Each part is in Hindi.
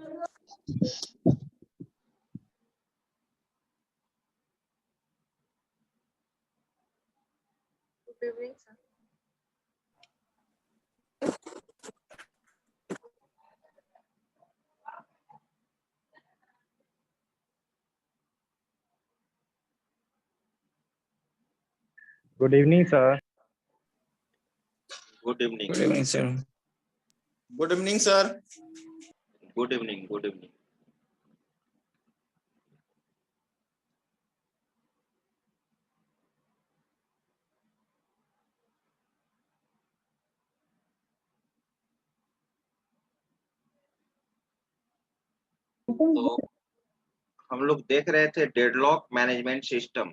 Good evening, sir. Good evening. Good evening, sir. Good evening, sir. Good evening. Good evening. तो हम लोग देख रहे थे deadlock management system.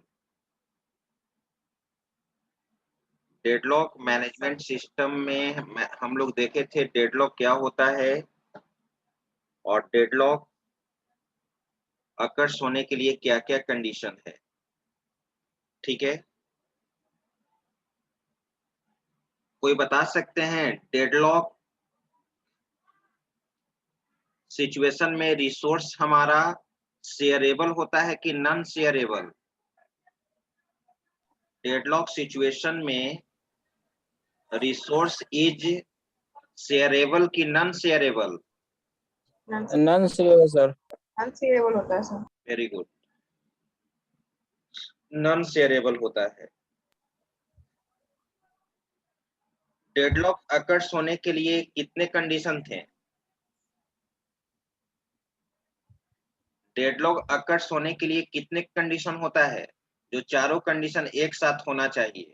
Deadlock management system में हम लोग देखे थे डेडलॉक क्या होता है और डेडलॉक अकर्स होने के लिए क्या क्या कंडीशन है। ठीक है, कोई बता सकते हैं डेडलॉक सिचुएशन में रिसोर्स हमारा शेयरेबल होता है कि नॉन शेयरेबल? डेडलॉक सिचुएशन में रिसोर्स इज शेयरेबल कि non shareable? Non shareable sir. Unshareable होता है sir. Very good, non shareable होता है। डेडलॉक अकर्स होने के लिए कितने कंडीशन थे? डेडलॉक अकर्स होने के लिए कितने कंडीशन होता है? जो चारों कंडीशन एक साथ होना चाहिए।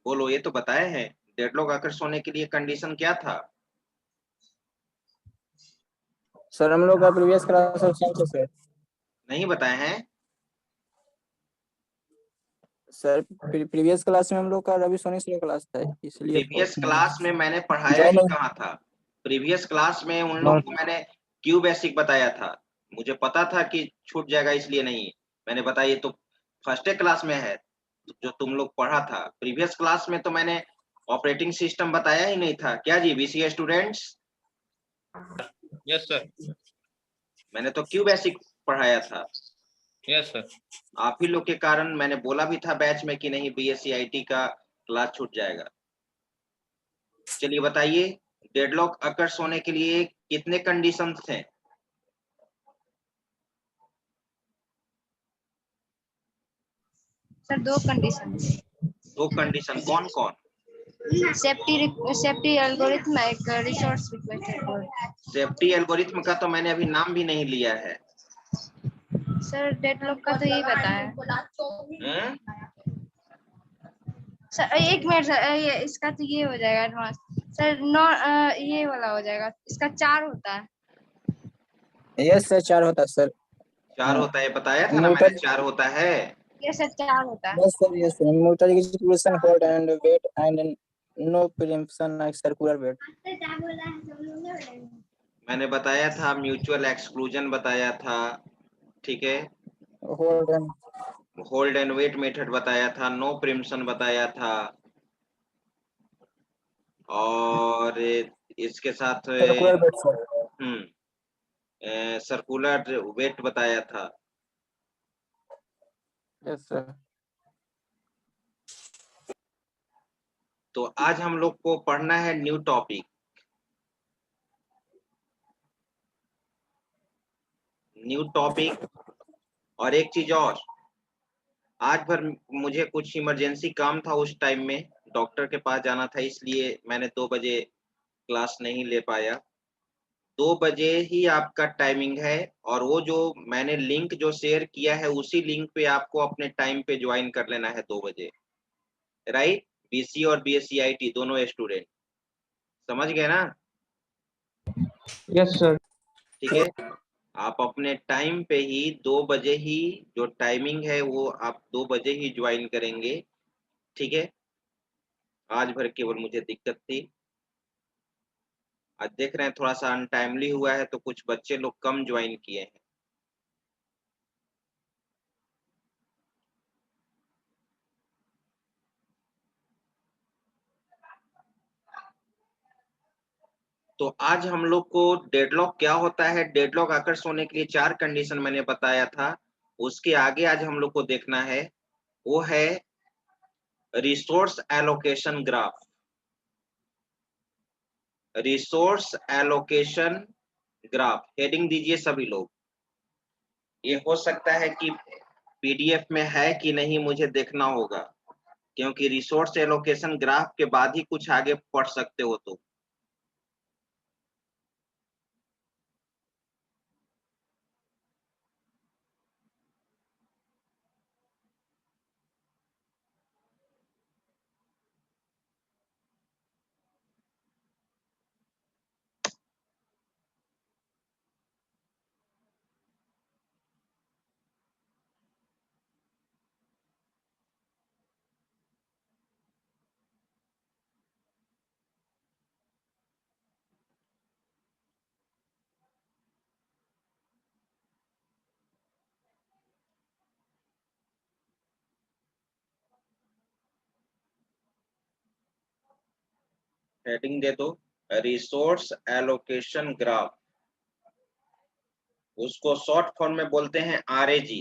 बोलो, ये तो बताए हैं। डेडलॉक अकर्स होने के लिए कंडीशन क्या था? सर हम लोग का प्रीवियस क्लास सर नहीं बताए हैं? सर प्रीवियस क्लास में हम लोग का रवि सोनी सर क्लास था, इसलिए प्रीवियस क्लास में मैंने पढ़ाया ही कहाँ था? प्रीवियस क्लास में उन लोग को मैंने क्यू बेसिक बताया था। मुझे पता था कि छूट जाएगा, इसलिए नहीं मैंने बताया। ये तो फर्स्ट क्लास में है जो तुम लोग पढ़ा था। प्रीवियस क्लास में तो मैंने ऑपरेटिंग सिस्टम बताया ही नहीं था। क्या जी बीसीए स्टूडेंट्स? Yes sir. मैंने तो क्यू बेसिक पढ़ाया था। Yes sir. आप ही लोग के कारण मैंने बोला भी था बैच में कि नहीं बीएससी आईटी का क्लास छूट जाएगा। चलिए बताइए, डेडलॉक अकर्स होने के लिए कितने कंडीशंस थे? सर दो कंडीशन। दो कंडीशन कौन कौन? सेफ्टी एल्गोरिथम, एक रिसोर्स रिक्वेस्ट। सेफ्टी एल्गोरिथम का तो मैंने अभी नाम भी नहीं लिया है। सर डेडलॉक का तो यही बताया। सर एक मिनट सर, ये इसका तो ये हो जाएगा एडवांस। सर ये वाला हो जाएगा, इसका 4 होता है। यस सर 4 होता है सर। 4 होता है, बताया था ना मैंने मोटर 4 होता है। ये सर 4 होता है। Yes sir motor execution hold and wait and no preemption like circular wait. मैंने बताया था म्यूचुअल एक्सक्लूजन बताया था। ठीक है, hold and hold and wait method बताया था, नो प्रीम्पशन बताया था, और इसके साथ circular wait sir. Circular wait बताया था। Yes sir. तो आज हम लोग को पढ़ना है न्यू टॉपिक। न्यू टॉपिक और एक चीज और, आज भर मुझे कुछ इमरजेंसी काम था, उस टाइम में डॉक्टर के पास जाना था, इसलिए मैंने 2 बजे क्लास नहीं ले पाया। 2 बजे ही आपका टाइमिंग है, और वो जो मैंने लिंक जो शेयर किया है उसी लिंक पे आपको अपने टाइम पे ज्वाइन कर लेना है 2 बजे, राइट? बीसी और बीएससी आईटी दोनों स्टूडेंट समझ गए ना? Yes sir. ठीक है, आप अपने टाइम पे ही 2 बजे ही जो टाइमिंग है वो आप 2 बजे ही ज्वाइन करेंगे। ठीक है, आज भर केवल मुझे दिक्कत थी। आज देख रहे हैं थोड़ा सा अनटाइमली हुआ है तो कुछ बच्चे लोग कम ज्वाइन किए हैं। तो आज हम लोग को डेडलॉक क्या होता है, डेडलॉक आकर्ष होने के लिए 4 कंडीशन मैंने बताया था, उसके आगे आज हम लोग को देखना है, वो है resource allocation graph. Resource allocation graph heading दीजिए सभी लोग। ये हो सकता है कि पीडीएफ में है कि नहीं मुझे देखना होगा, क्योंकि रिसोर्स एलोकेशन ग्राफ के बाद ही कुछ आगे पढ़ सकते हो तो। हेडिंग दे दो रिसोर्स एलोकेशन ग्राफ, उसको शॉर्ट फॉर्म में बोलते हैं आरएजी।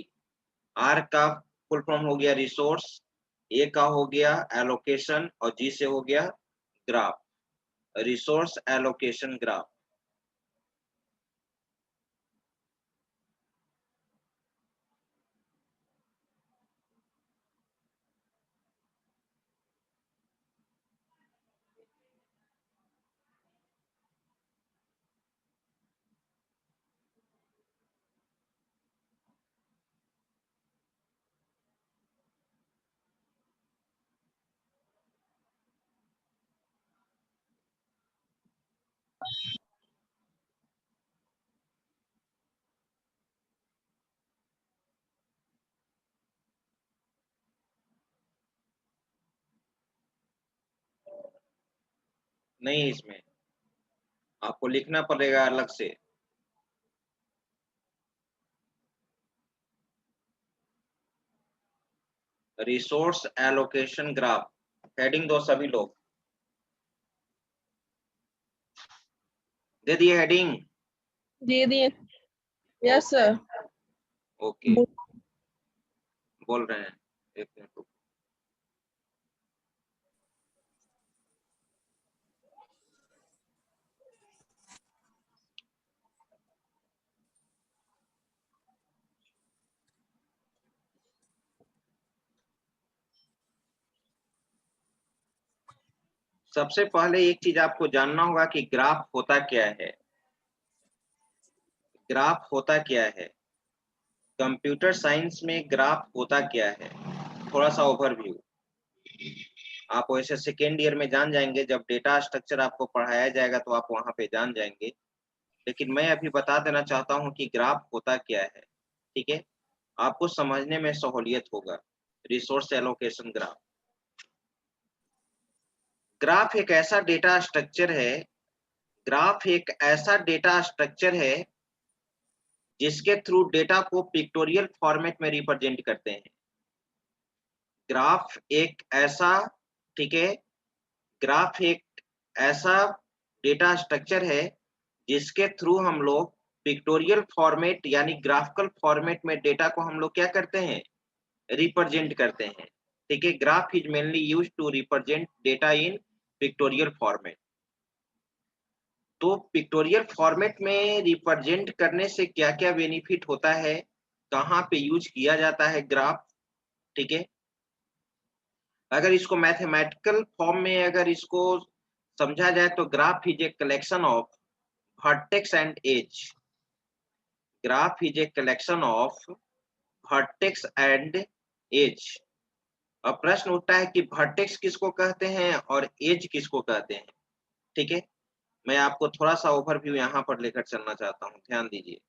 आर का फुल फॉर्म हो गया रिसोर्स, ए का हो गया एलोकेशन और जी से हो गया ग्राफ, रिसोर्स एलोकेशन ग्राफ। नहीं, इसमें आपको लिखना पड़ेगा अलग से। रिसोर्स एलोकेशन ग्राफ हेडिंग दो सभी लोग। दे दिए हेडिंग? दे दिए। Yes sir. ओके, बोल रहे हैं, एक मिनट रुको। सबसे पहले एक चीज आपको जानना होगा कि ग्राफ होता क्या है। ग्राफ होता क्या है, कंप्यूटर साइंस में ग्राफ होता क्या है, थोड़ा सा ओवरव्यू। आप वैसे सेकेंड ईयर में जान जाएंगे, जब डेटा स्ट्रक्चर आपको पढ़ाया जाएगा तो आप वहां पे जान जाएंगे, लेकिन मैं अभी बता देना चाहता हूं कि ग्राफ होता क्या है, ठीक है, आपको समझने में सहूलियत होगा। रिसोर्स एलोकेशन ग्राफ, ग्राफ एक ऐसा डेटा स्ट्रक्चर है, ग्राफ एक ऐसा डेटा स्ट्रक्चर है जिसके थ्रू डेटा को पिक्टोरियल फॉर्मेट में रिप्रेजेंट करते हैं। ग्राफ एक ऐसा, ठीक है, ग्राफ एक ऐसा डेटा स्ट्रक्चर है जिसके थ्रू हम लोग पिक्टोरियल फॉर्मेट यानी ग्राफिकल फॉर्मेट में डेटा को हम लोग क्या करते हैं, रिप्रेजेंट करते हैं। ठीक है, graph is mainly used to represent data in pictorial format. तो पिक्टोरियल फॉर्मेट में रिप्रेजेंट करने से क्या क्या बेनिफिट होता है, कहाँ पे यूज किया जाता है ग्राफ, ठीक है। अगर इसको मैथमेटिकल फॉर्म में अगर इसको समझा जाए तो graph is a collection of vertex and edge. Graph is a collection of vertex and edge. अब प्रश्न उठता है कि वर्टेक्स किसको कहते हैं और एज किसको कहते हैं, ठीक है। मैं आपको थोड़ा सा ओवरव्यू यहाँ पर लेकर चलना चाहता हूँ, ध्यान दीजिए।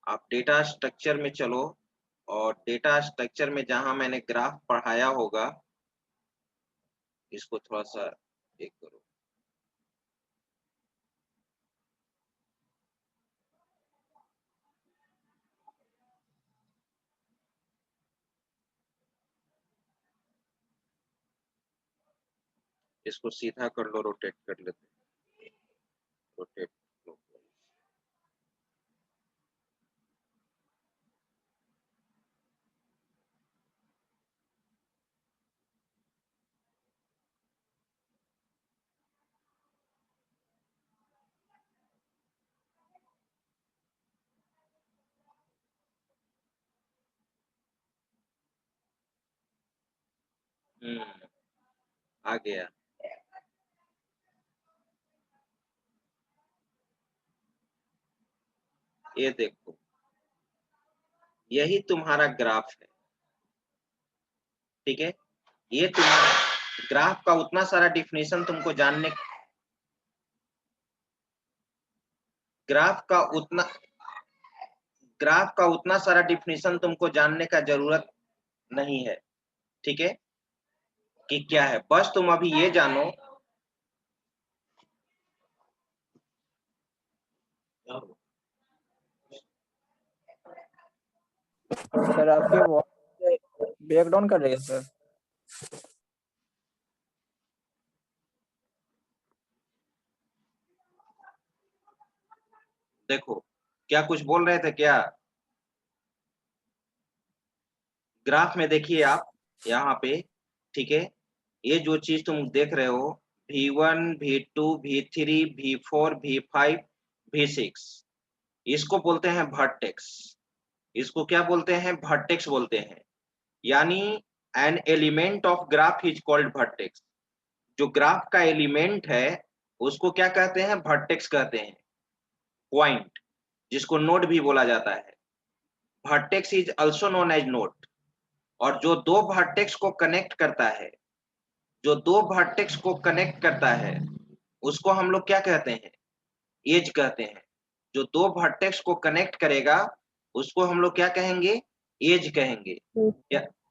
आप डेटा स्ट्रक्चर में चलो और डेटा स्ट्रक्चर में जहां मैंने ग्राफ पढ़ाया होगा, इसको थोड़ा सा एक करो। इसको सीधा कर लो, रोटेट कर लेते, रोटेट। आ गया। ये देखो, यही तुम्हारा ग्राफ है, ठीक है। ये तुम्हारा ग्राफ का उतना सारा डिफिनेशन तुमको जानने, ग्राफ का उतना सारा डिफिनेशन तुमको जानने का जरूरत नहीं है, ठीक है, कि क्या है। बस तुम अभी ये जानो, सर आपके वॉइस ब्रेक डाउन कर रही है सर। देखो क्या कुछ बोल रहे थे क्या? ग्राफ में देखिए आप यहाँ पे, ठीक है, ये जो चीज तुम देख रहे हो V1, V2, V3, V4, V5, V6, इसको बोलते हैं वर्टेक्स। इसको क्या बोलते हैं? वर्टेक्स बोलते हैं। यानी an element of graph is called vertex. जो ग्राफ का एलिमेंट है उसको क्या कहते हैं? वर्टेक्स कहते हैं। पॉइंट, जिसको नोड भी बोला जाता है। Vertex is also known as node. और जो दो वर्टेक्स को कनेक्ट करता है, जो दो वर्टेक्स को कनेक्ट करता है उसको हम लोग क्या कहते हैं? एज कहते हैं। जो दो वर्टेक्स को कनेक्ट करेगा उसको हम लोग क्या कहेंगे? एज कहेंगे।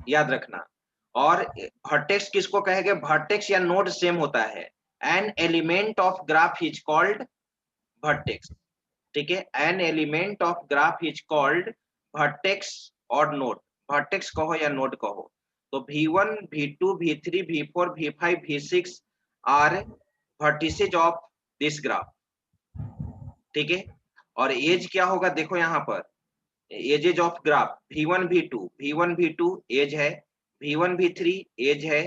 याद रखना। और वर्टेक्स किसको कहेंगे? वर्टेक्स या नोड सेम होता है। An element of graph is called vertex, ठीक है। An element of graph is called vertex और नोड। वर्टेक्स कहो या नोड कहो। तो V1, V2, V3, V4, V5, V6 are vertices of this graph, ठीक है। और एज क्या होगा? देखो यहाँ पर edges of graph V1, V2 as है, V1, V3 एज है,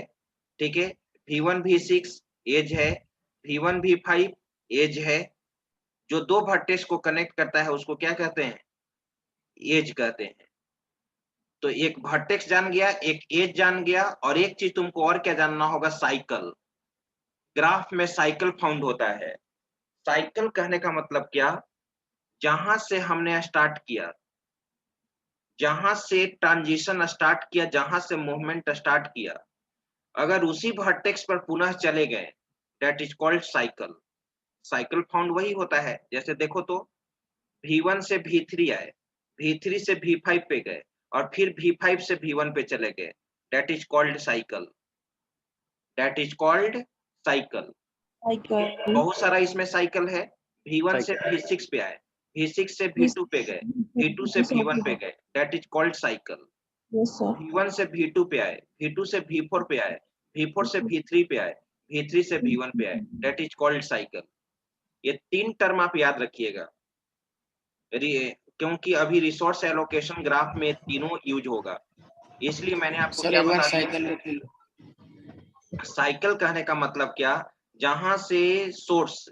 ठीक है, V1, V6 एज है, V1, V5 एज है। जो दो वर्टेक्स को कनेक्ट करता है उसको क्या कहते हैं? एज कहते हैं। तो एक वर्टेक्स जान गया, एक एज जान गया, और एक चीज तुमको और क्या जानना होगा? साइकिल। ग्राफ में साइकिल फाउंड होता है। साइकिल कहने का मतलब क्या? जहां से हमने स्टार्ट किया, जहां से ट्रांजिशन स्टार्ट किया, जहां से मूवमेंट स्टार्ट किया, अगर उसी वर्टेक्स पर पुनः चले गए, that is called cycle. Cycle found वही होता है। जैसे देखो तो V1 से V3 आए, V3 से V5 पे गए, और फिर V5 से V1 पे चले गए, that is called cycle. That is called cycle. बहुत सारा इसमें साइकिल है। V1 से V6 पे आए, V6 से V2 पे गए, V2 से V1 पे गए, that is called cycle. V1 से V2 पे आए, V2 से V4 पे आए, V4 से V3 पे आए, V3 से V1 पे आए, दैट इज कॉल्ड साइकिल। ये तीन टर्म आप याद रखिएगा, क्योंकि अभी रिसोर्स एलोकेशन ग्राफ में तीनों यूज होगा। इसलिए मैंने आपको क्या बता दिया? साइकिल कहने का मतलब क्या? जहां से सोर्स,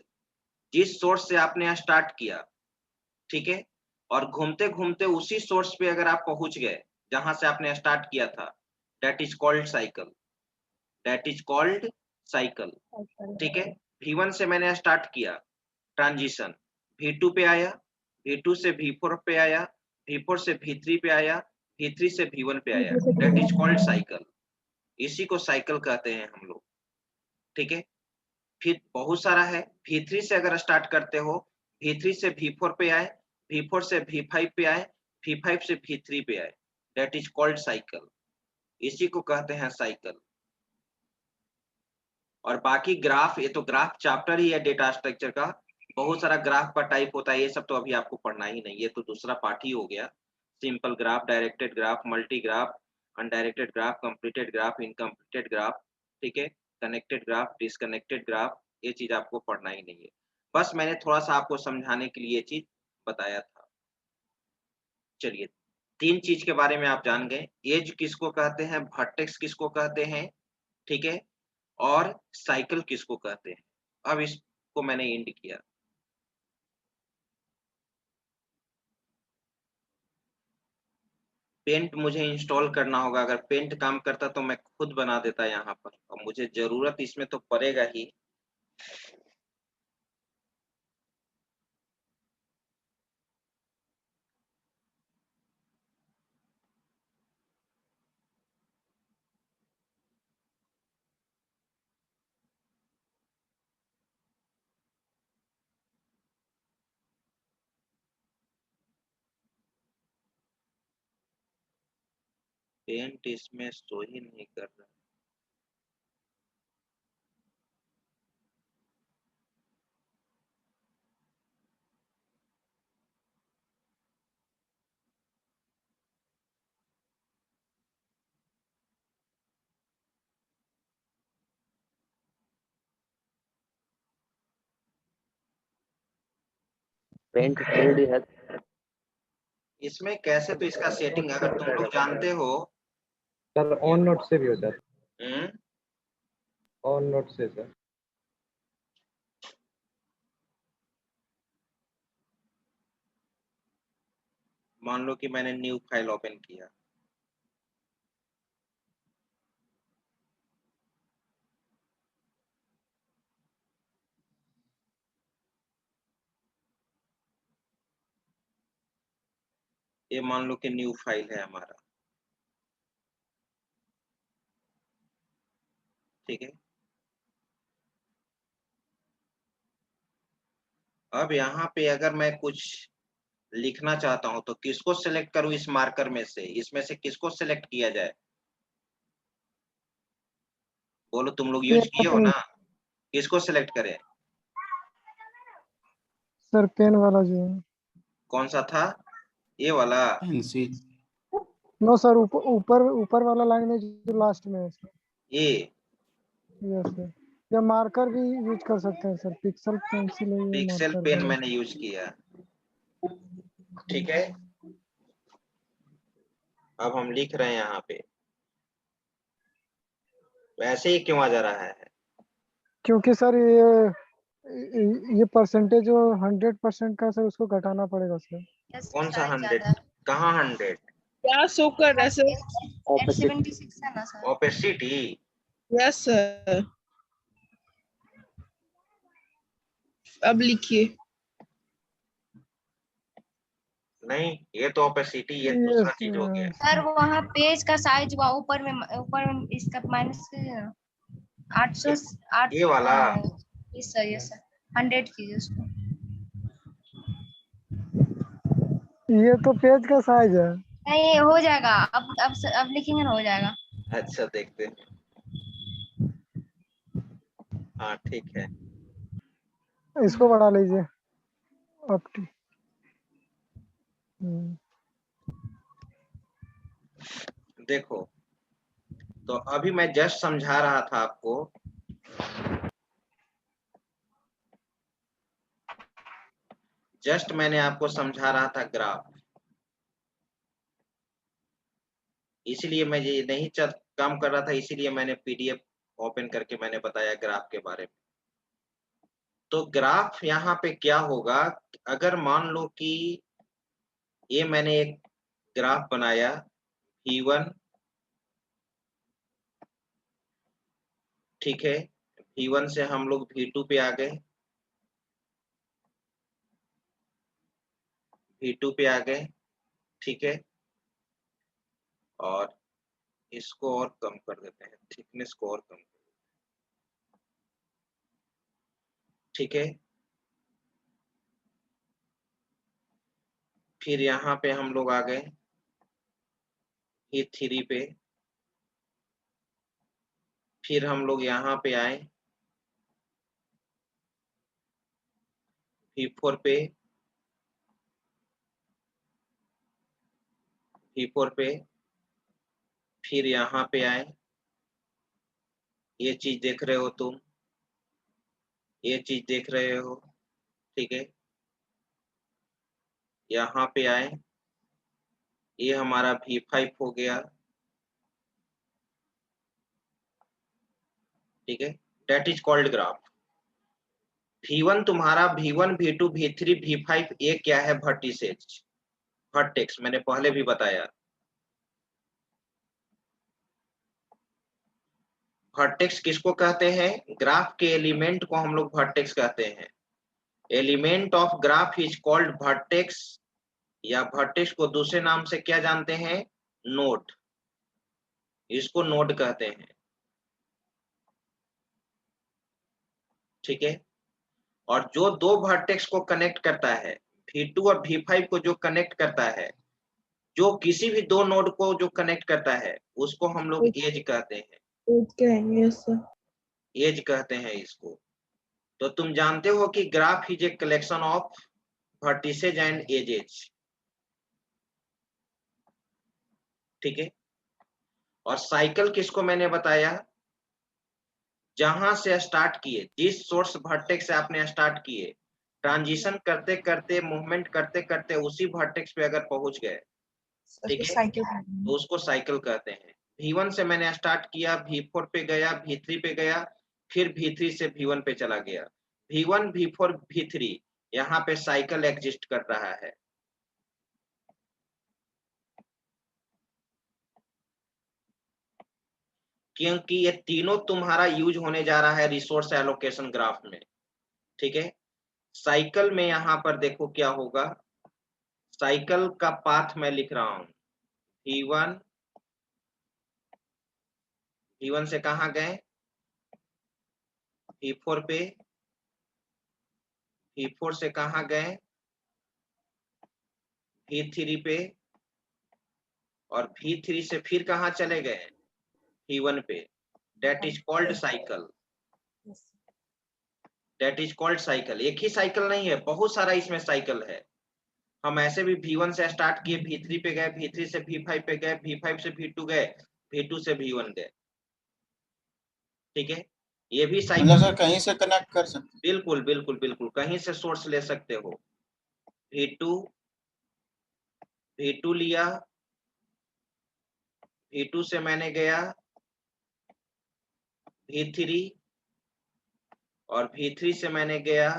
जिस सोर्स से आपने स्टार्ट किया, ठीक है, और घूमते घूमते उसी सोर्स पे अगर आप पहुंच गए जहां से आपने स्टार्ट किया था, that is called cycle. That is called cycle, ठीक है। V1 से मैंने स्टार्ट किया ट्रांजिशन, V2 पे आया, V2 से V4 पे आया, V4 से V3 पे आया, V3 से V1 पे आया, दैट इज कॉल्ड साइकिल। इसी को साइकिल कहते हैं हम लोग, ठीक है। फिर बहुत सारा है। V3 से अगर स्टार्ट करते हो, V3 से V4 पे आए, V4 से V5 पे आए, V5 से V3 पे आए, दैट इज कॉल्ड साइकिल। इसी को कहते हैं साइकिल। और बाकी ग्राफ, ये तो ग्राफ चैप्टर ही है डेटा स्ट्रक्चर का। बहुत सारा ग्राफ का टाइप होता है, ये सब तो अभी आपको पढ़ना ही नहीं, ये तो दूसरा पार्ट ही हो गया। Simple graph, directed graph, multi graph, undirected graph, completed graph, incompleted graph, ठीक है। कनेक्टेड ग्राफ, डिसकनेक्टेड ग्राफ, ये चीज आपको पढ़ना ही नहीं है। बस मैंने थोड़ा सा आपको समझाने के लिए ये चीज बताया था। चलिए, 3 चीज के बारे में आप जान गए। एज किसको कहते हैं, वर्टेक्स किसको कहते हैं, ठीक है, और साइकिल किसको कहते हैं। अब इसको मैंने एंड किया। पेंट मुझे इंस्टॉल करना होगा। अगर पेंट काम करता तो मैं खुद बना देता यहाँ पर, और मुझे जरूरत इसमें तो पड़ेगा ही। पेंट इसमें शो ही नहीं कर रहा। पेंट थ्री है। इसमें कैसे, तो इसका सेटिंग अगर तुम लोग जानते हो। सर ऑन नोट से भी हो जाता हम्म, है, ऑन नोट से सर। मान लो कि मैंने न्यू फाइल ओपन किया। ये मान लो कि न्यू फाइल है हमारा, ठीक है। अब यहाँ पे अगर मैं कुछ लिखना चाहता हूं तो किसको सिलेक्ट करूं इस मार्कर में से, इसमें से किसको सिलेक्ट किया जाए? बोलो, तुम लोग यूज किए हो ना, किसको सिलेक्ट करें? सर पेन वाला जो है। कौन सा था, ये वाला? नो सर, ऊपर ऊपर ऊपर वाला लाइन है जो लास्ट में है सर। ये यस सर, या मार्कर भी यूज कर सकते हैं सर, पिक्सल पेंसिल है ये पिक्सल मार्कर पेन है। मैंने यूज किया, ठीक है। अब हम लिख रहे हैं यहाँ पे, वैसे ही क्यों आ जा रहा है? क्योंकि सर ये परसेंटेज जो 100% का सर, उसको घटाना पड़ेगा सर। yes, कौन सा size 100? ज्यादा है। कहाँ 100? क्या शो कर रहा है सर? Opposite. 876 है ना सर। ओपेसिटी? यस सर, अब लिखिए। नहीं, ये तो ओपेसिटी, ये दूसरा चीज हो गया। सर वहाँ पेज का साइज हुआ ऊपर में इसका माइनस कीजिए ना। 800 ये वाला? यस सर 100 कीजिए उसको। ये तो पेज का साइज है। नहीं हो जाएगा, अब लिखेंगे ना, हो जाएगा। अच्छा, देखते हैं। हाँ, ठीक है। इसको बढ़ा लीजिए अब देखो, तो अभी मैं जस्ट समझा रहा था आपको, जस्ट मैंने आपको समझा रहा था ग्राफ। इसीलिए मैं ये नहीं काम कर रहा था, इसीलिए मैंने पीडीएफ ओपन करके मैंने बताया ग्राफ के बारे में। तो ग्राफ यहाँ पे क्या होगा, अगर मान लो कि ये मैंने एक ग्राफ बनाया V1, ठीक है। V1 से हम लोग V2 पे आ गए, V2 पे आ गए, ठीक है। और इसको और कम कर देते हैं, थिकनेस को और कम कर देते हैं, ठीक है। फिर यहाँ पे हम लोग आ गए V3 पे, फिर हम लोग यहाँ पे आए V4 पे, V4 पे, फिर यहाँ पे आए ये चीज देख रहे हो तुम, ये चीज देख रहे हो, ठीक है। यहाँ पे आए, ये हमारा V5 हो गया, ठीक है। Date is called graph. V1 तुम्हारा V1 V2 V3 V5 ये क्या है? वर्टिसेज, वर्टेक्स, मैंने पहले भी बताया। वर्टेक्स किसको कहते हैं? ग्राफ के एलिमेंट को हम लोग वर्टेक्स कहते हैं। Element of graph is called vertex, या वर्टेक्स को दूसरे नाम से क्या जानते हैं? नोड, इसको नोड कहते हैं, ठीक है। और जो दो वर्टेक्स को कनेक्ट करता है, V2 और V5 को जो कनेक्ट करता है, जो किसी भी दो नोड को जो कनेक्ट करता है, उसको हम लोग एज कहते हैं, यस सर। एज कहते हैं इसको। तो तुम जानते हो कि graph is a collection of vertices and edges, ठीक है। और साइकिल किसको मैंने बताया? जहां से स्टार्ट किए, जिस सोर्स वर्टेक्स से आपने स्टार्ट किए, ट्रांजिशन करते करते, मूवमेंट करते करते उसी वर्टेक्स पे अगर पहुंच गए, ठीक है, तो उसको साइकिल कहते हैं। V1 से मैंने स्टार्ट किया, V4 पे गया, V3 पे गया, फिर V3 से V1 पे चला गया। V1 V4 V3 यहाँ पे साइकिल एग्जिस्ट कर रहा है। क्योंकि ये तीनों तुम्हारा यूज होने जा रहा है रिसोर्स एलोकेशन ग्राफ में, ठीक है। साइकिल में यहाँ पर देखो क्या होगा, साइकिल का पाथ मैं लिख रहा हूं। V1 से कहाँ गए? V4 पे, V4 से कहाँ गए? V3 पे, और V3 से फिर कहाँ चले गए? V1 पे। That is called cycle, that is called cycle. एक ही साइकिल नहीं है, बहुत सारा इसमें साइकिल है। हम ऐसे भी V1 से स्टार्ट किए, V3 पे गए, V3 से V5 पे गए, V5 से V2 गए, V2 से V1 गए, ठीक है। ये भी मतलब साइकिल, सर कहीं से कनेक्ट कर सकते? बिल्कुल बिल्कुल बिल्कुल, कहीं से सोर्स ले सकते हो। V2 लिया, V2 से मैंने गया V3, और V3 से मैंने गया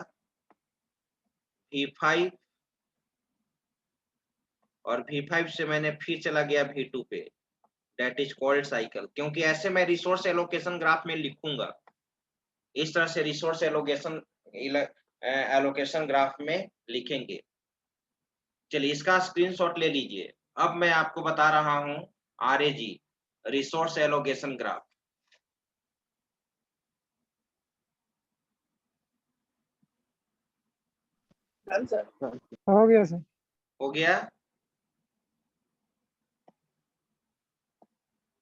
V5, और V5 से मैंने फिर चला गया V2 पे। That is called cycle. क्योंकि ऐसे मैं रिसोर्स एलोकेशन ग्राफ में लिखूंगा, इस तरह से रिसोर्स एलोकेशन ग्राफ में लिखेंगे। चलिए इसका स्क्रीनशॉट ले लीजिए। अब मैं आपको बता रहा हूं RAG, रिसोर्स एलोकेशन ग्राफ। हो गया सर। हो गया,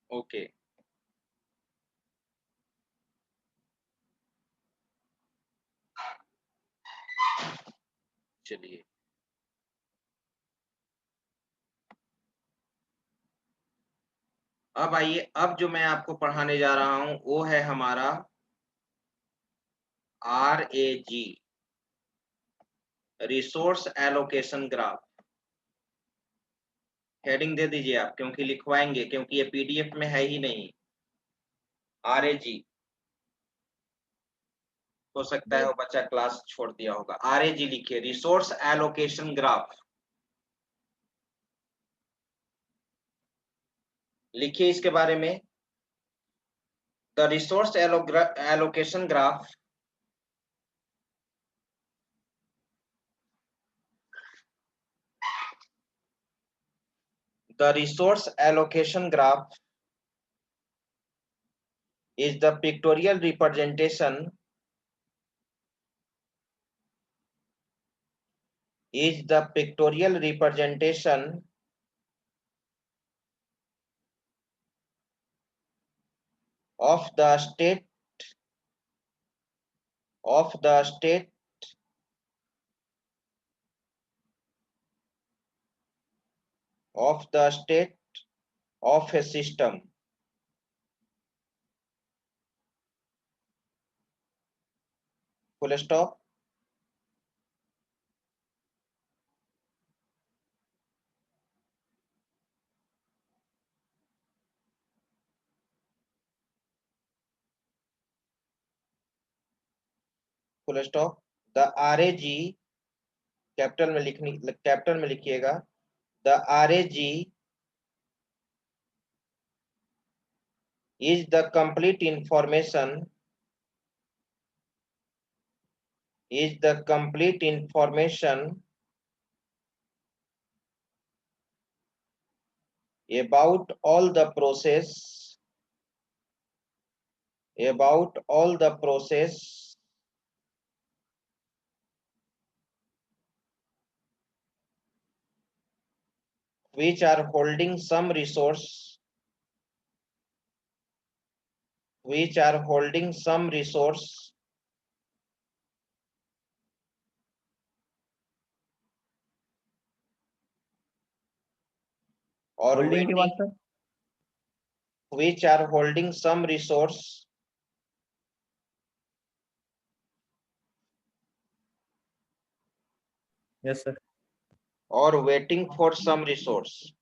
ओके। चलिए अब आइए, अब जो मैं आपको पढ़ाने जा रहा हूं वो है हमारा RAG, resource allocation graph. Heading दे दीजिए आप, क्योंकि लिखवाएंगे, क्योंकि ये PDF में है ही नहीं। RAG, हो सकता है वो बच्चा क्लास छोड़ दिया होगा। RAG लिखिए, रिसोर्स एलोकेशन ग्राफ लिखिए इसके बारे में। The resource allocation graph the resource allocation graph is the pictorial representation of the state of a system full stop. Full stop. The RAG capital में लिखिएगा। The RAG is the complete information about all the process which are holding some resource or waiting, which are holding some resource Yes, sir. or waiting for some resource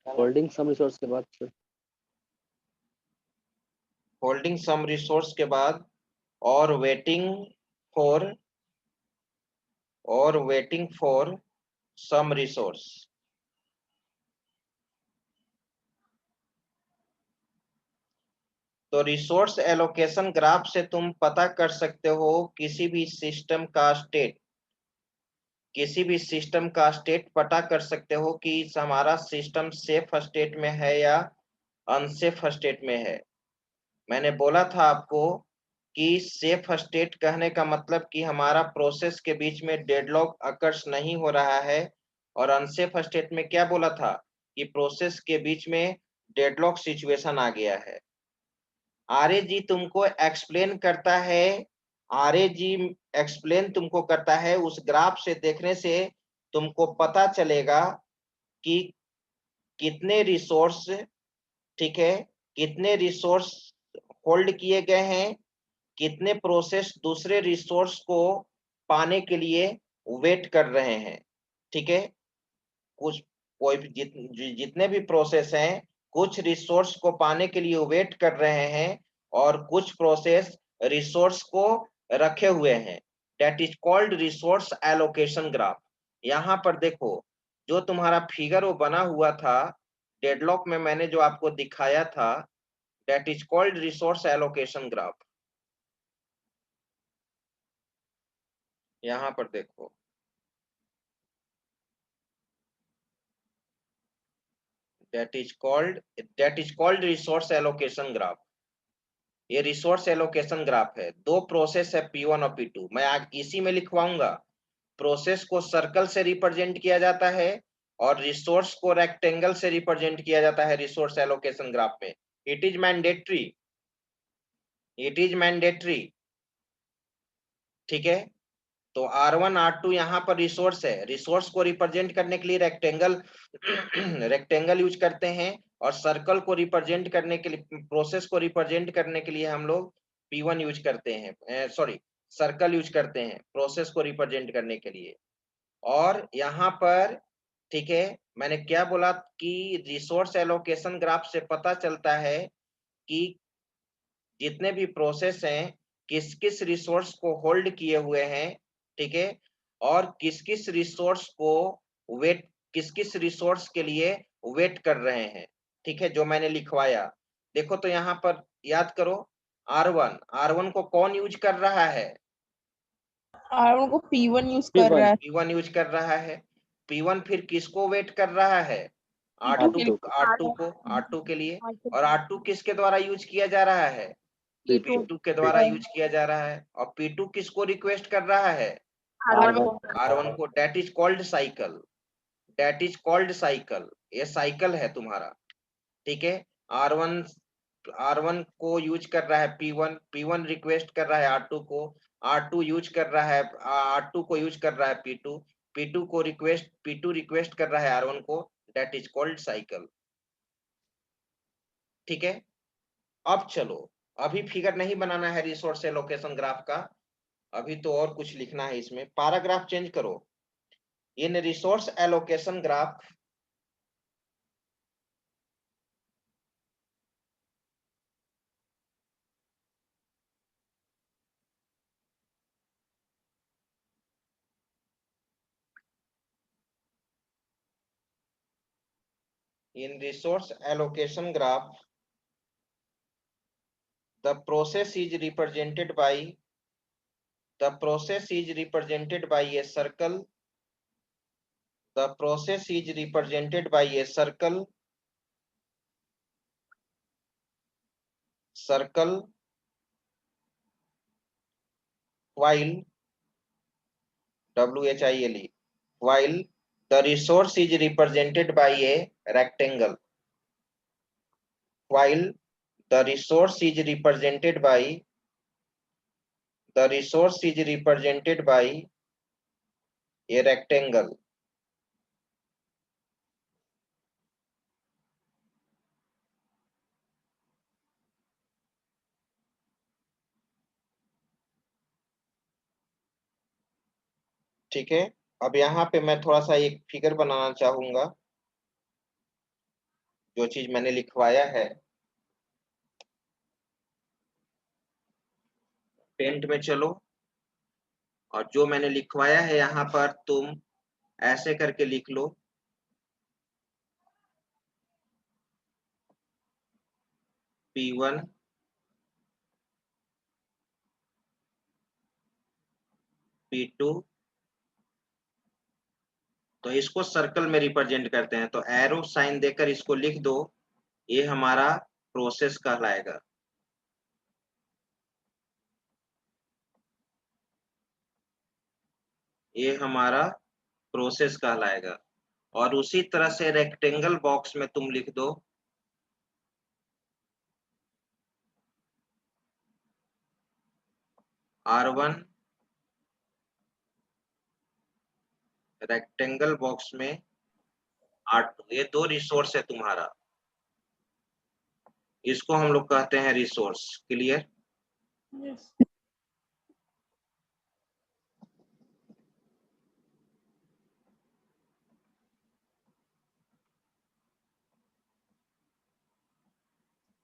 holding some resource के बाद सर होल्डिंग सम रिसोर्स के बाद और वेटिंग फॉर सम रिसोर्स। तो रिसोर्स एलोकेशन ग्राफ से तुम पता कर सकते हो किसी भी सिस्टम का स्टेट पता कर सकते हो कि हमारा सिस्टम सेफ स्टेट में है या अनसेफ स्टेट में है। मैंने बोला था आपको कि सेफ स्टेट कहने का मतलब कि हमारा प्रोसेस के बीच में डेडलॉक अकर्स नहीं हो रहा है, और अनसेफ स्टेट में क्या बोला था कि प्रोसेस के बीच में डेडलॉक सिचुएशन आ गया है। RAG तुमको एक्सप्लेन करता है, उस ग्राफ से देखने से तुमको पता चलेगा कि कितने रिसोर्स, ठीक है, कितने रिसोर्स होल्ड किए गए हैं, कितने प्रोसेस दूसरे रिसोर्स को पाने के लिए वेट कर रहे हैं। ठीक है, जितने भी प्रोसेस हैं कुछ रिसोर्स को पाने के लिए वेट कर रहे हैं और कुछ प्रोसेस रिसोर्स को रखे हुए हैं। That is called resource allocation graph. यहाँ पर देखो जो तुम्हारा फिगर वो बना हुआ था डेडलॉक में, मैंने जो आपको दिखाया था, that is called resource allocation graph. यहाँ पर देखो, that is called resource allocation graph. ये रिसोर्स एलोकेशन ग्राफ है। दो प्रोसेस है P1 और P2, मैं आज इसी में लिखवाऊंगा। प्रोसेस को सर्कल से रिप्रेजेंट किया जाता है और रिसोर्स को रेक्टेंगल से रिप्रेजेंट किया जाता है रिसोर्स एलोकेशन ग्राफ में। इट इज मैंडेटरी, ठीक है। तो R1 R2 यहाँ पर रिसोर्स है, रिसोर्स को रिप्रेजेंट करने के लिए रेक्टेंगल यूज करते हैं, और सर्कल को रिप्रेजेंट करने के लिए, प्रोसेस को रिप्रेजेंट करने के लिए हम लोग P1 यूज करते हैं, सर्कल यूज करते हैं प्रोसेस को रिप्रेजेंट करने के लिए। और यहाँ पर, ठीक है, मैंने क्या बोला कि रिसोर्स एलोकेशन ग्राफ से पता चलता है कि जितने भी प्रोसेस हैं किस किस रिसोर्स को होल्ड किए हुए हैं, ठीक है, और किस किस रिसोर्स के लिए वेट कर रहे हैं, ठीक है, जो मैंने लिखवाया। देखो तो यहाँ पर याद करो, R1 को कौन यूज कर रहा है? R1 को P1 यूज कर रहा है। P1 यूज कर रहा है। P1 फिर किसको वेट कर रहा है? R2 के लिए। और R2 किसके द्वारा यूज किया जा रहा है? P2 के द्वारा यूज किया जा रहा है। और P2 किसको रिक्वेस्ट कर रहा है? R1 को। दैट इज कॉल्ड साइकिल, ये साइकिल है तुम्हारा, ठीक है। R1 को यूज कर रहा है P1 रिक्वेस्ट कर रहा है R2 को, R2 को यूज कर रहा है P2, P2 रिक्वेस्ट कर रहा है R1 को, that is called cycle। ठीक है, अब चलो, अभी फिगर नहीं बनाना है रिसोर्स एलोकेशन ग्राफ का, अभी तो और कुछ लिखना है इसमें। पैराग्राफ चेंज करो। इन resource allocation graph in resource allocation graph, the process is represented by a circle. The process is represented by a circle while WHILE, while the resource is represented by a rectangle. While the resource is represented by a rectangle. ठीक है, अब यहाँ पे मैं थोड़ा सा एक फिगर बनाना चाहूंगा, जो चीज मैंने लिखवाया है। पेंट में चलो, और जो मैंने लिखवाया है यहाँ पर तुम ऐसे करके लिख लो। P1, P2, तो इसको सर्कल में रिप्रेजेंट करते हैं, तो एरो साइन देकर इसको लिख दो, ये हमारा प्रोसेस कहलाएगा। ये हमारा प्रोसेस कहलाएगा। और उसी तरह से रेक्टेंगल बॉक्स में तुम लिख दो R1, रेक्टेंगल बॉक्स में R2। ये दो रिसोर्स है तुम्हारा, इसको हम लोग कहते हैं resource. Clear? Yes.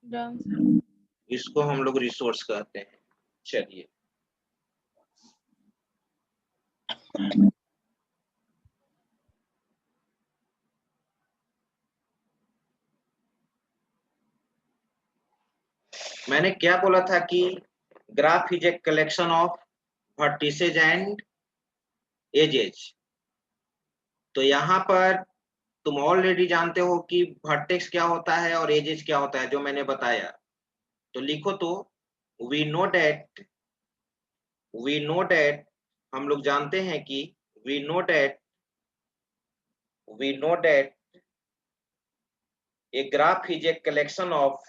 Done, sir. इसको हम लोग रिसोर्स कहते हैं। चलिए, मैंने क्या बोला था कि graph is a collection of vertices and edges. तो यहाँ पर तुम ऑलरेडी जानते हो कि वर्टेक्स क्या होता है और एजेज क्या होता है, जो मैंने बताया। तो लिखो तो वी नो डेट, हम लोग जानते हैं कि we know that a graph is a collection of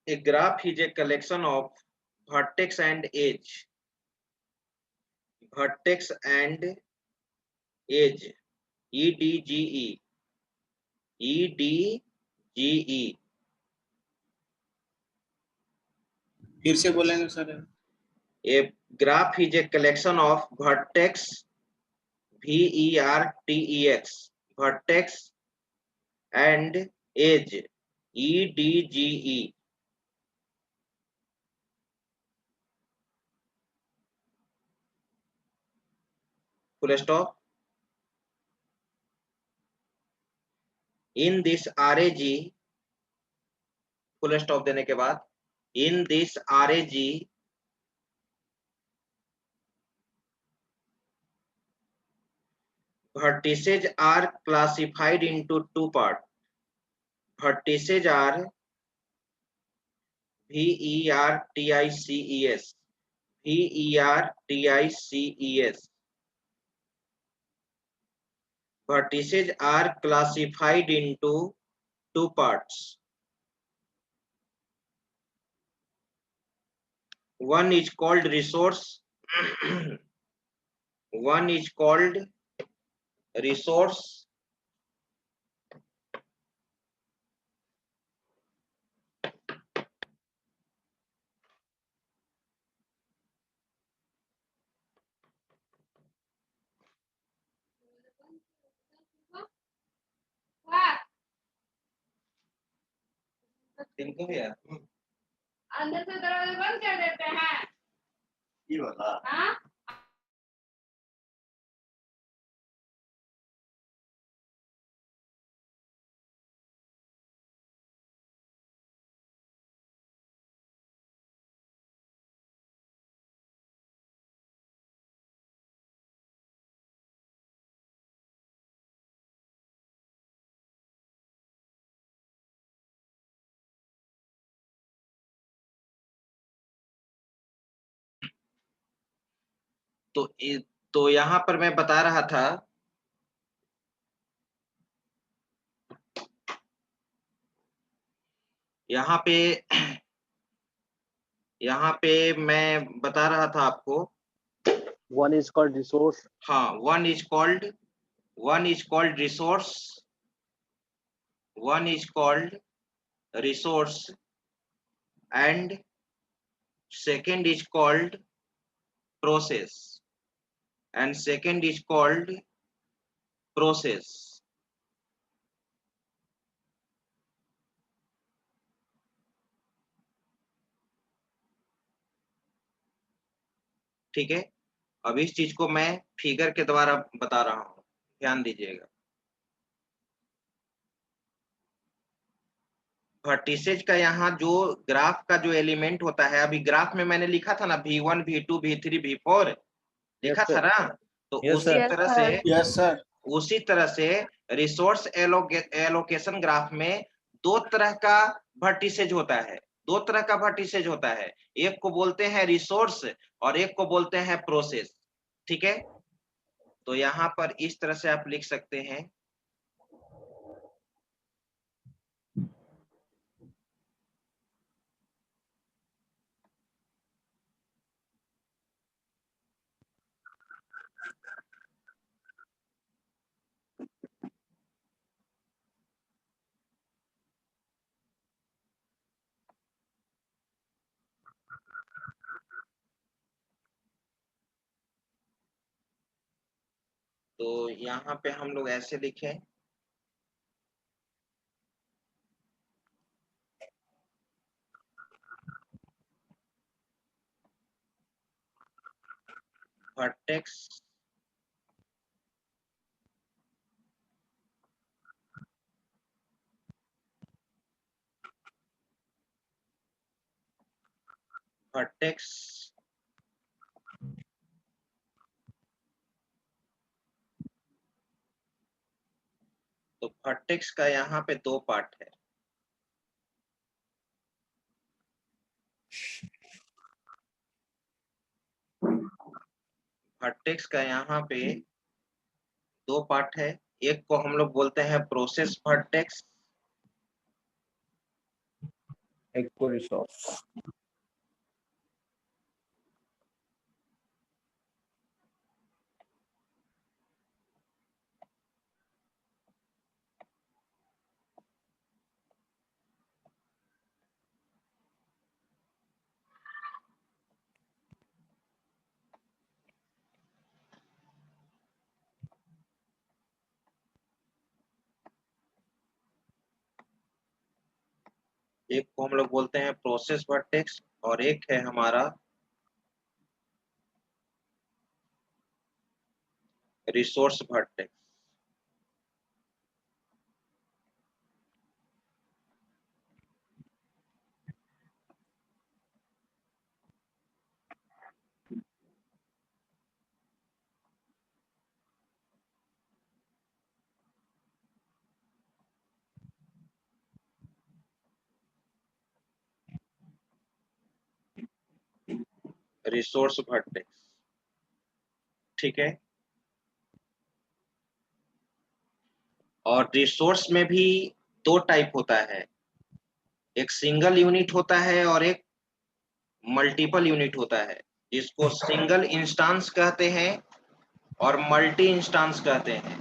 vertex and edge, EDGE। फिर से बोलेंगे sir? A graph is a collection of vertex, VERTEX, vertex and edge, EDGE। Full stop। In this RAG, full stop देने के बाद, in this RAG vertices are classified into two parts. Vertices are VERTICES, VERTICES। Vertices are classified into two parts. One is called resource one is called resource, इनको भी यार अंदर से दरवाजा बंद कर देते हैं। ये वाला हाँ तो यहाँ पर मैं बता रहा था यहाँ पे मैं बता रहा था आपको, One is called resource. हाँ, one is called resource, one is called resource, and second is called process, and second is called process. ठीक है, अब इस चीज को मैं फिगर के द्वारा बता रहा हूं, ध्यान दीजिएगा। वर्टिसेज का यहाँ जो ग्राफ का जो एलिमेंट होता है, अभी ग्राफ में मैंने लिखा था ना V1, V2, V3, V4 लिखा था ना, तो Yes, उसी sir. तरह से यस सर उसी तरह से रिसोर्स एलोकेशन ग्राफ में दो तरह का वर्टिसेज होता है, दो तरह का वर्टिसेज होता है, एक को बोलते हैं रिसोर्स और एक को बोलते हैं प्रोसेस। ठीक है, तो यहाँ पर इस तरह से आप लिख सकते हैं, तो यहाँ पे हम लोग ऐसे लिखें, वर्टेक्स तो वर्टेक्स का यहाँ पे दो पार्ट है, वर्टेक्स का यहाँ पे दो पार्ट है, एक को हम लोग बोलते हैं प्रोसेस वर्टेक्स, एक को रिसोर्स। एक को हम लोग बोलते हैं प्रोसेस वर्टेक्स और एक है हमारा रिसोर्स वर्टेक्स। रिसोर्स वर्टेक्स, ठीक है, और रिसोर्स में भी दो टाइप होता है, एक सिंगल यूनिट होता है और एक मल्टीपल यूनिट होता है, जिसको सिंगल इंस्टेंस कहते हैं और मल्टी इंस्टांस कहते हैं।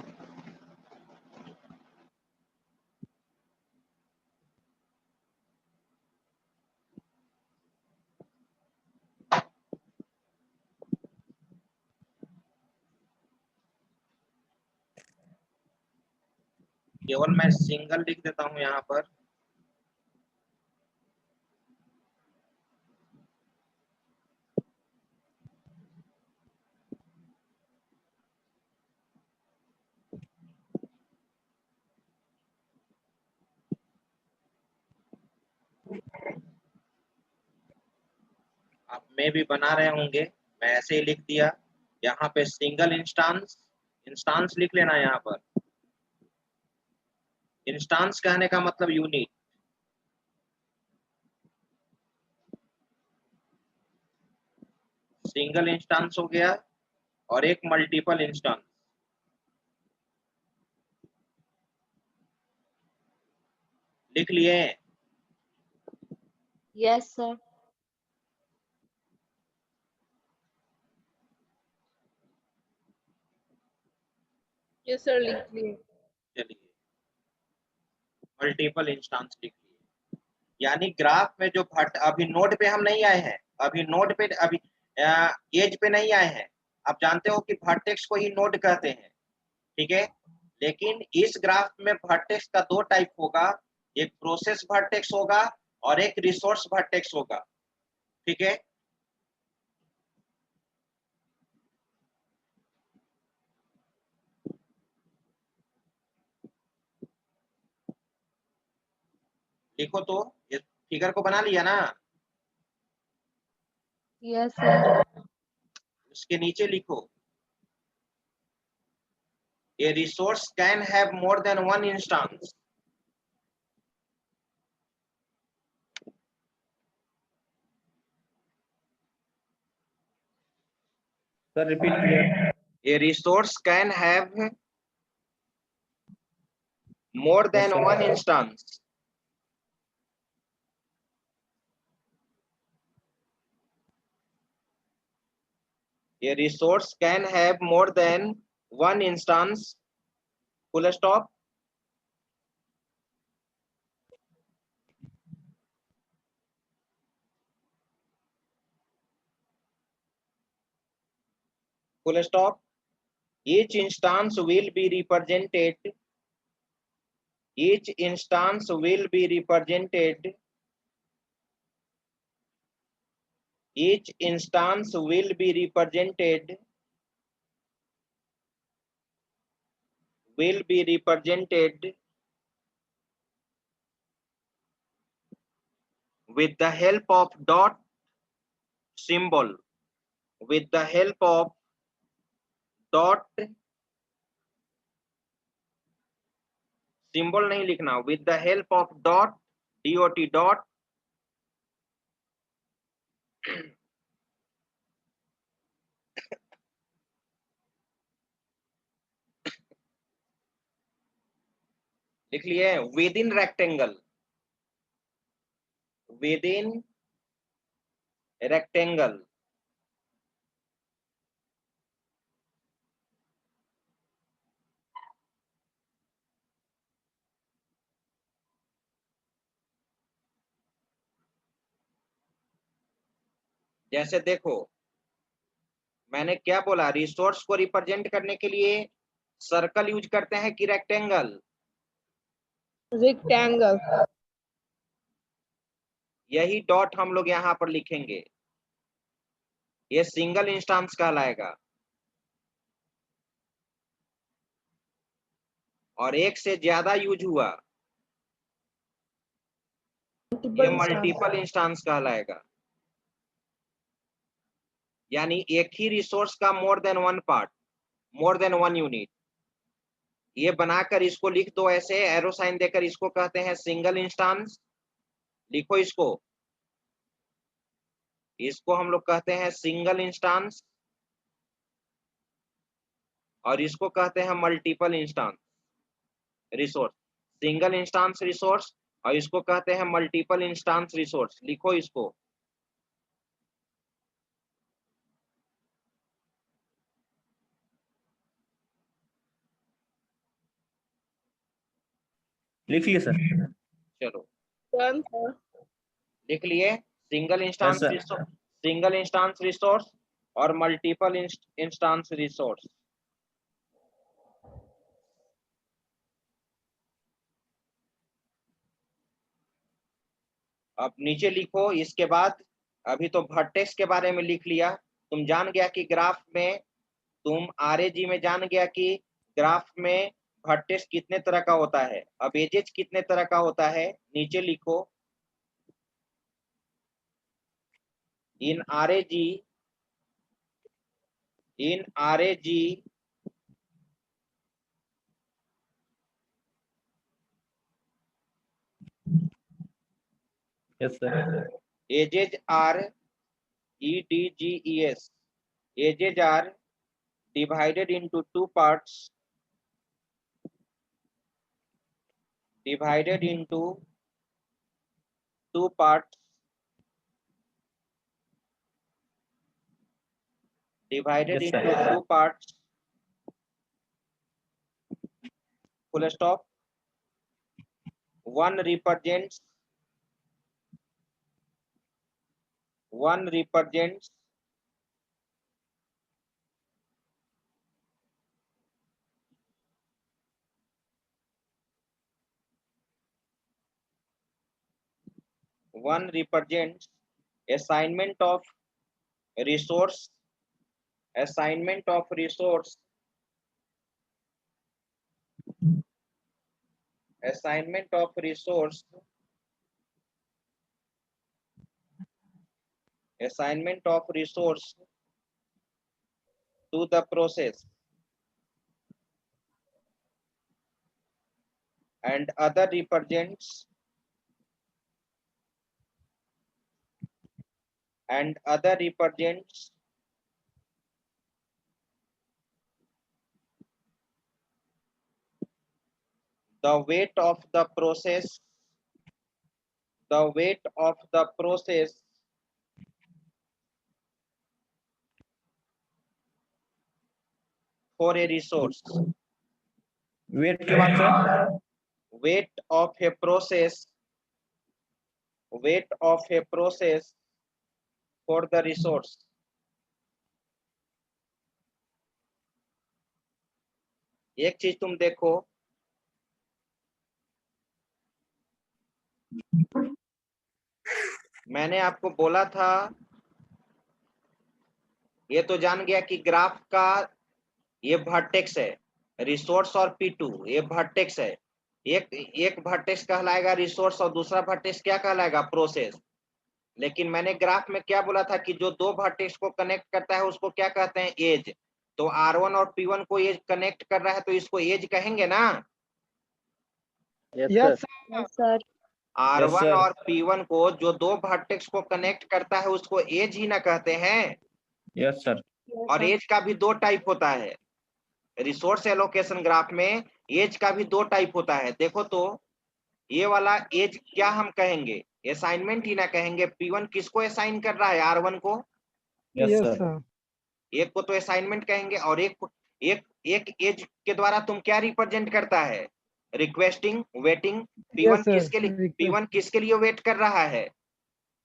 केवल मैं सिंगल लिख देता हूं यहाँ पर। आप में भी बना रहे होंगे, मैं ऐसे ही लिख दिया। यहाँ पे सिंगल इंस्टांस, इंस्टांस लिख लेना यहाँ पर। इंस्टांस कहने का मतलब यूनिट। सिंगल इंस्टांस हो गया और एक मल्टीपल इंस्टांस। लिख लिए? Yes sir. यस सर, लिख लिए। चलिए, मल्टीपल इंस्टांस लिख लिए। यानी ग्राफ में जो अभी नोड पे हम नहीं आए हैं, अभी नोड पे, अभी एज पे नहीं आए हैं। आप जानते हो कि वर्टेक्स को ही नोड कहते हैं, ठीक है। लेकिन इस ग्राफ में वर्टेक्स का दो टाइप होगा, एक प्रोसेस वर्टेक्स होगा और एक रिसोर्स वर्टेक्स होगा, ठीक है। लिखो तो, इस फिगर को बना लिया ना? Yes sir. उसके नीचे लिखो, a resource can have more than one instance. Sir, repeat here. A resource can have more than sir. one instance. A resource can have more than one instance. Full stop. Full stop. Each instance will be represented. Each instance will be represented. Each instance will be represented. Will be represented with the help of dot symbol. With the help of dot symbol नहीं लिखना, with the help of dot, dot dot, लिख लिए। within rectangle, within rectangle, जैसे देखो मैंने क्या बोला, रिसोर्स को रिप्रेजेंट करने के लिए सर्कल यूज करते हैं कि रेक्टेंगल? रेक्टेंगल। यही डॉट हम लोग यहाँ पर लिखेंगे, ये सिंगल इंस्टांस कहलाएगा। और एक से ज्यादा यूज हुआ ये मल्टीपल इंस्टांस कहलाएगा। यानी एक ही रिसोर्स का more than one part, more than one unit, ये बनाकर इसको लिख दो ऐसे एरो साइन देकर, इसको कहते हैं सिंगल इंस्टांस। लिखो इसको, इसको हम लोग कहते हैं सिंगल इंस्टांस और इसको कहते हैं multiple instance resource. Single instance resource और इसको कहते हैं मल्टीपल इंस्टांस रिसोर्स। लिखो इसको। लिख लिए सर। चलो Done, sir. लिख लिए। Single instance sir. Resource, single instance resource और मल्टीपल इंस्टांस रिसोर्स। अब नीचे लिखो इसके बाद। अभी तो वर्टेक्स के बारे में लिख लिया, तुम जान गया कि ग्राफ में, तुम आरएजी में जान गया कि ग्राफ में वर्टेक्स कितने तरह का होता है। अब एजेज कितने तरह का होता है नीचे लिखो। इन आरएजी, इन आरएजी Yes, sir. edges are EDGES. Edges are divided into two parts. Divided into two parts. Divided Yes, into sir. two parts. Full stop. One represents assignment of resource, assignment of resource, assignment of resource, assignment of resource to the process, and other represents, and other represents the weight of the process, the weight of the process for a resource. Weight के बाद sir Weight of a process, weight of a process for the resource. एक चीज तुम देखो, मैंने आपको बोला था, ये तो जान गया कि ग्राफ का ये वर्टेक्स है, रिसोर्स और P2 ये वर्टेक्स है। एक वर्टेक्स कहलाएगा रिसोर्स और दूसरा वर्टेक्स क्या कहलाएगा, प्रोसेस। लेकिन मैंने ग्राफ में क्या बोला था कि जो दो वर्टेक्स को कनेक्ट करता है उसको क्या कहते हैं, एज। तो R1 और P1 को एज कनेक्ट कर रहा है तो इसको एज कहेंगे ना। Yes, yes sir. Yes, sir. R1 sir. और P1 को जो दो वर्टेक्स को कनेक्ट करता है उसको एज ही ना कहते हैं। यस सर Yes, और sir. एज का भी दो टाइप होता है, रिसोर्स एलोकेशन ग्राफ में एज का भी दो टाइप होता है। देखो तो ये वाला एज क्या हम कहेंगे, असाइनमेंट ही ना कहेंगे। P1 किसको असाइन कर रहा है, R1 को। यस यस सर सर एक को तो असाइनमेंट कहेंगे और एक एज के द्वारा तुम क्या रिप्रेजेंट करता है, requesting, waiting. Yes P1 sir किसके लिए, P1 किसके लिए वेट कर रहा है,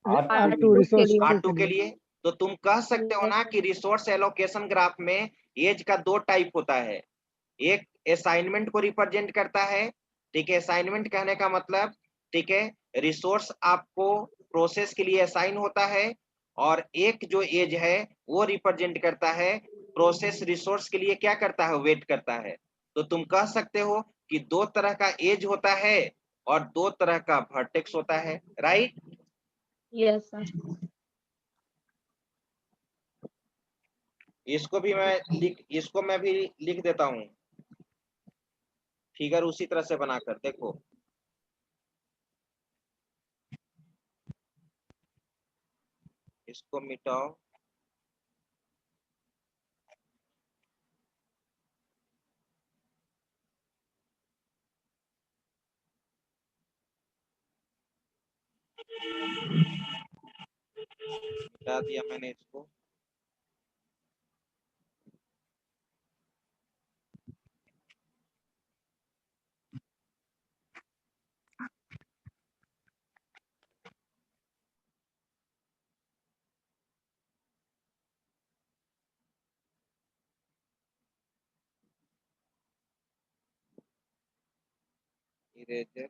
R2 रिसोर्स R2 के लिए। तो तुम कह सकते हो ना कि रिसोर्स एलोकेशन ग्राफ में एज का दो टाइप होता है, एक असाइनमेंट को रिप्रेजेंट करता है, ठीक है। असाइनमेंट कहने का मतलब, ठीक है, रिसोर्स आपको प्रोसेस के लिए असाइन होता है, और एक जो एज है वो रिप्रेजेंट करता है प्रोसेस रिसोर्स के लिए क्या करता है, वेट करता है। तो तुम कह सकते हो कि दो तरह का एज होता है और दो तरह का वर्टेक्स होता है, राइट। Yes, sir. इसको मैं भी लिख देता हूं, फिगर उसी तरह से बनाकर। देखो इसको मिटाओ, मिटा दिया मैंने इसको। इरेजर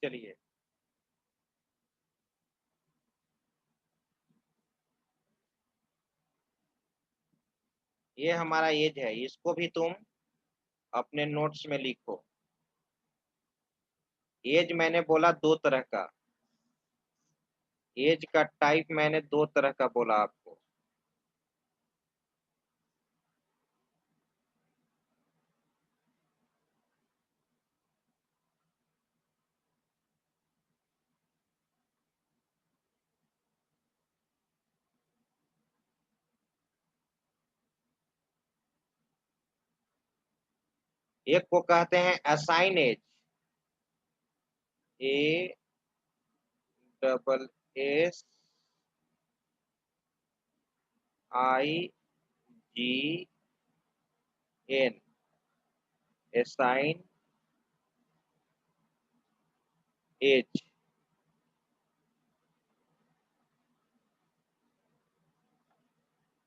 चलिए ये हमारा एज है, इसको भी तुम अपने नोट्स में लिखो। एज मैंने बोला दो तरह का, एज का टाइप मैंने दो तरह का बोला आपको। एक को कहते हैं assign as, A double S I G N, assign as.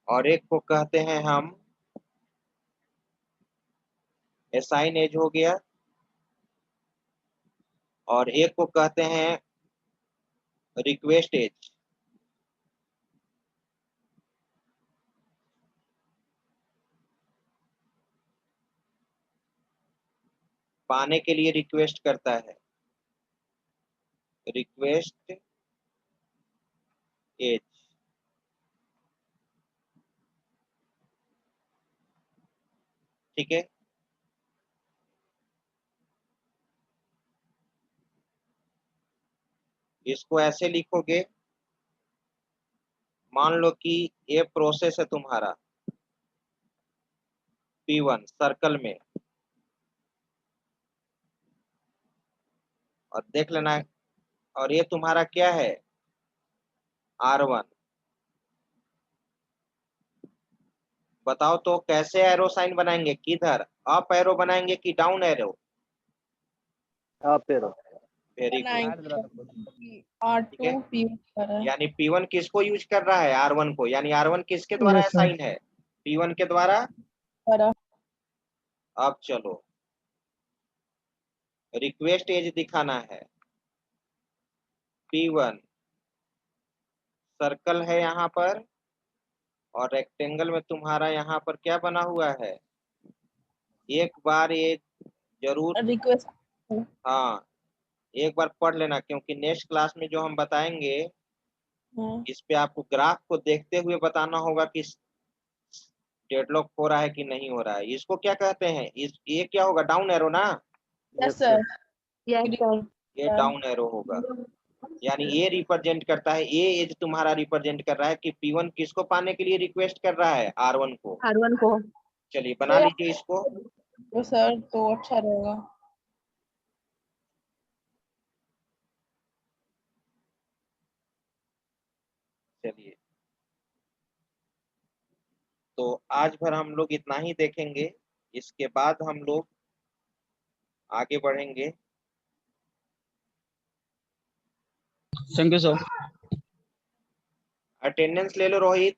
और एक को कहते हैं हम, असाइन एज हो गया, और एक को कहते हैं रिक्वेस्ट एज। पाने के लिए रिक्वेस्ट करता है, रिक्वेस्ट एज। ठीक है, इसको ऐसे लिखोगे, मान लो कि ये प्रोसेस है तुम्हारा P1 सर्कल में, और देख लेना, और ये तुम्हारा क्या है R1। बताओ तो कैसे एरो साइन बनाएंगे, किधर अप एरो बनाएंगे कि डाउन एरो? आप arrow. Very good. R2 P1 कर रहा है। यानी P1 किसको यूज कर रहा है, R1 को, यानी R1 किसके द्वारा Yes, sir. असाइन है, P1 के द्वारा। करा। अब चलो रिक्वेस्ट एज दिखाना है। P1 सर्कल है यहाँ पर, और रेक्टेंगल में तुम्हारा यहाँ पर क्या बना हुआ है, एक बार ये जरूर, रिक्वेस्ट। हाँ एक बार पढ़ लेना, क्योंकि नेक्स्ट क्लास में जो हम बताएंगे इस पे आपको ग्राफ को देखते हुए बताना होगा कि डेडलॉक हो रहा है कि नहीं हो रहा है। इसको क्या कहते हैं, ये क्या होगा, डाउन एरो ना, यस सर। ये डाउन एरो होगा। यानी ये रिप्रेजेंट करता है, ये एज तुम्हारा रिप्रेजेंट कर रहा है कि P1 किसको पाने के लिए रिक्वेस्ट कर रहा है, R1 को। चलिए बना लीजिए इसको। तो सर तो अच्छा रहेगा। चलिए तो आज भर हम लोग इतना ही देखेंगे, इसके बाद हम लोग आगे बढ़ेंगे। Thank you sir. अटेंडेंस ले लो रोहित।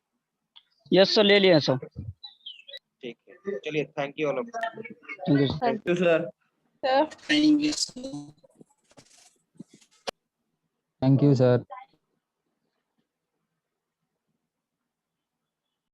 यस सर, ले लिया सर। ठीक है, चलिए thank you all of thank you sir. Thank you sir. Sir Thank you, sir.